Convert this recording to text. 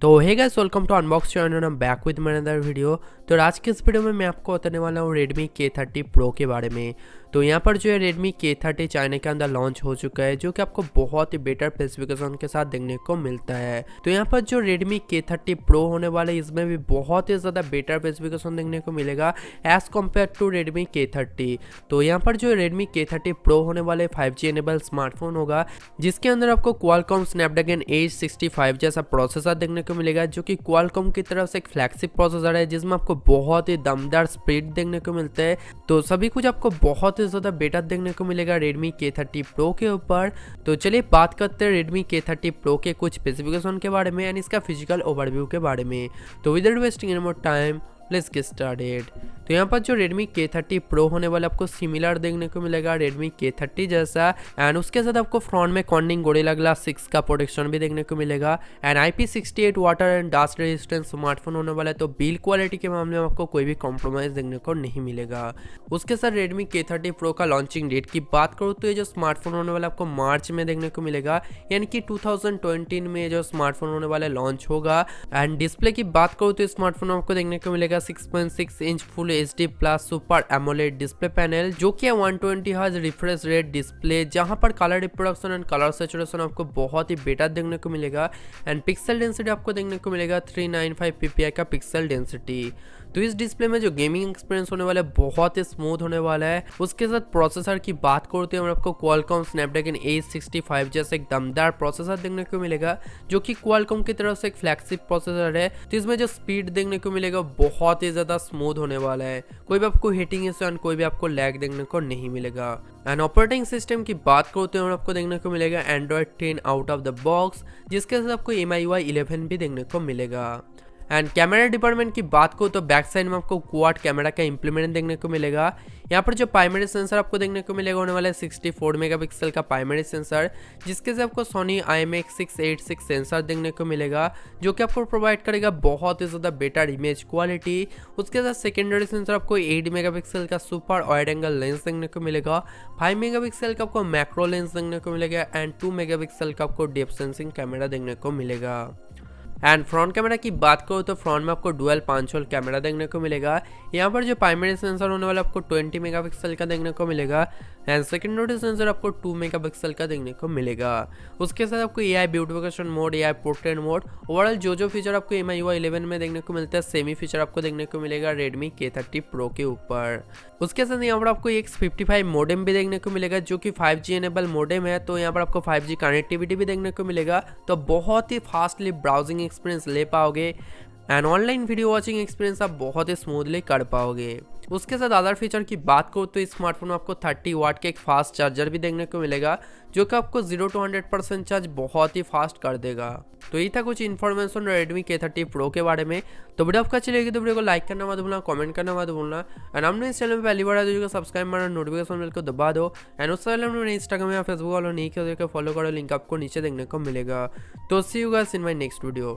तो hey guys, welcome to Unbox channel. I am back with my another video. तो आज के इस वीडियो में मैं आपको बताने वाला हूँ Redmi K30 Pro के बारे में। तो यहाँ पर जो है Redmi K30 चाइना के अंदर लॉन्च हो चुका है, जो कि आपको बहुत ही बेटर स्पेसिफिकेशन के साथ देखने को मिलता है। तो यहाँ पर जो Redmi K30 Pro होने वाला है, इसमें भी बहुत ही ज़्यादा बेटर स्पेसिफिकेशन देखने को मिलेगा as compare to Redmi K30। तो यहाँ पर जो Redmi K30 Pro होने वाले 5G एनेबल स्मार्टफोन होगा, जिसके अंदर आपको Qualcomm Snapdragon 865 जैसा प्रोसेसर देखने को मिलेगा, जो कि Qualcomm की तरफ से एक फ्लैगशिप प्रोसेसर है, जिसमें आपको बहुत ही दमदार स्पीड देखने को मिलता है। तो सभी कुछ आपको बहुत ही ज़्यादा बेटर देखने को मिलेगा Redmi K30 Pro के ऊपर। तो चलिए बात करते हैं Redmi K30 Pro के कुछ स्पेसिफिकेशन के बारे में एंड इसका फिजिकल ओवरव्यू के बारे में। तो without wasting any more time, let's get started. तो यहाँ पर जो Redmi K30 Pro होने वाला आपको सिमिलर देखने को मिलेगा Redmi K30 जैसा, एंड उसके साथ आपको फ्रंट में कॉर्निंग गोरिल्ला ग्लास 6 का प्रोटेक्शन भी देखने को मिलेगा and IP68 water and dust resistant smartphone होने वाला है। तो बिल्ड क्वालिटी के मामले में आपको कोई भी कॉम्प्रोमाइज़ देखने को नहीं मिलेगा। उसके साथ Redmi K30 Pro का लॉन्चिंग डेट की बात करूँ तो ये जो स्मार्टफोन होने वाला आपको मार्च में देखने को मिलेगा, यानी कि 2020 में जो स्मार्टफोन होने वाला लॉन्च होगा। एंड डिस्प्ले की बात करूँ तो स्मार्टफोन आपको देखने को मिलेगा 6.6 inch full HD plus super AMOLED display panel, जो कि 120 हर्ट्ज रिफ्रेश रेट डिस्प्ले, जहां पर colour reproduction and colour saturation आपको बहुत ही बेटर देखने को मिलेगा एंड पिक्सल डेंसिटी आपको देखने को मिलेगा 395 ppi का पिक्सल डेंसिटी। तो इस डिस्प्ले में जो गेमिंग एक्सपीरियंस होने वाला है बहुत ही स्मूथ होने वाला है। उसके साथ प्रोसेसर की बात करते हैं आपको Qualcomm Snapdragon 865 जैसे एक दमदार प्रोसेसर देखने को मिलेगा, जो कि Qualcomm की तरफ से एक फ्लैगशिप प्रोसेसर है। तो इसमें जो स्पीड देखने को मिलेगा बहुत ही ज़्यादा स्मूथ होने वाला है, कोई भी आपको हीटिंग इश्यू एंड कोई भी आपको लैग देखने को नहीं मिलेगा। एंड ऑपरेटिंग सिस्टम की बात करते हैं आपको देखने को मिलेगा Android 10 out of the box, जिसके साथ आपको MIUI 11 भी देखने को मिलेगा। एंड कैमरा डिपार्टमेंट की बात करूँ तो बैक साइड में आपको क्वाड कैमरा का इंप्लीमेंट देखने को मिलेगा। यहाँ पर जो प्राइमरी सेंसर आपको देखने को मिलेगा होने वाला है 64 मेगापिक्सल का प्राइमरी सेंसर, जिसके से आपको Sony IMX686 सेंसर देखने को मिलेगा, जो कि आपको प्रोवाइड करेगा बहुत ही ज़्यादा बेटर इमेज क्वालिटी। उसके साथ सेकेंडरी सेंसर आपको 8 मेगापिक्सल का सुपर वाइड एंगल लेंस देखने को मिलेगा, 5 मेगापिक्सल का आपको मैक्रो लेंस देखने को मिलेगा एंड 2 मेगापिक्सल का आपको डेप्थ सेंसिंग कैमरा देखने को मिलेगा। एंड फ्रंट कैमरा की बात करो तो फ्रंट में आपको डुअल 5 होल कैमरा देखने को मिलेगा। यहाँ पर जो प्राइमरी सेंसर होने वाला आपको 20 मेगापिक्सल का देखने को मिलेगा एंड सेकेंडरी सेंसर आपको 2 मेगापिक्सल का देखने को मिलेगा। उसके साथ आपको AI beautification mode, AI portrait mode, overall जो फीचर आपको MIUI 11 में देखने को मिलता है, सेमी फीचर आपको देखने को मिलेगा Redmi K30 Pro के ऊपर। उसके साथ यहाँ पर आपको एक 55 मॉडेम भी देखने को मिलेगा, जो कि 5G एनेबल मॉडेम है। तो यहाँ पर आपको 5G कनेक्टिविटी भी देखने को मिलेगा, तो बहुत ही फास्टली ब्राउजिंग एक्सपीरियंस ले पाओगे and online video watching experience आप बहुत ही स्मूथली कर पाओगे। उसके साथ अदर फीचर की बात करो तो इस स्मार्टफोन में आपको 30 वाट के एक फास्ट चार्जर भी देखने को मिलेगा, जो कि आपको 0 to 100% चार्ज बहुत ही फास्ट कर देगा। तो ये था कुछ इन्फॉर्मेशन Redmi K30 Pro के बारे में। तो वीडियो आपका चलेगी तो वीडियो को लाइक करना मत भूलना, कमेंट करना मत भूलना एंड हमने इस चैनल में पहली बार है तो सब्सक्राइब करना, नोटिफिकेशन बेल को दबा दो एंड उस चैनल में इंस्टाग्राम या फेसबुक वालों नहीं किया फॉलो करो, लिंक आपको नीचे देखने को मिलेगा। तो see you guys in my next video.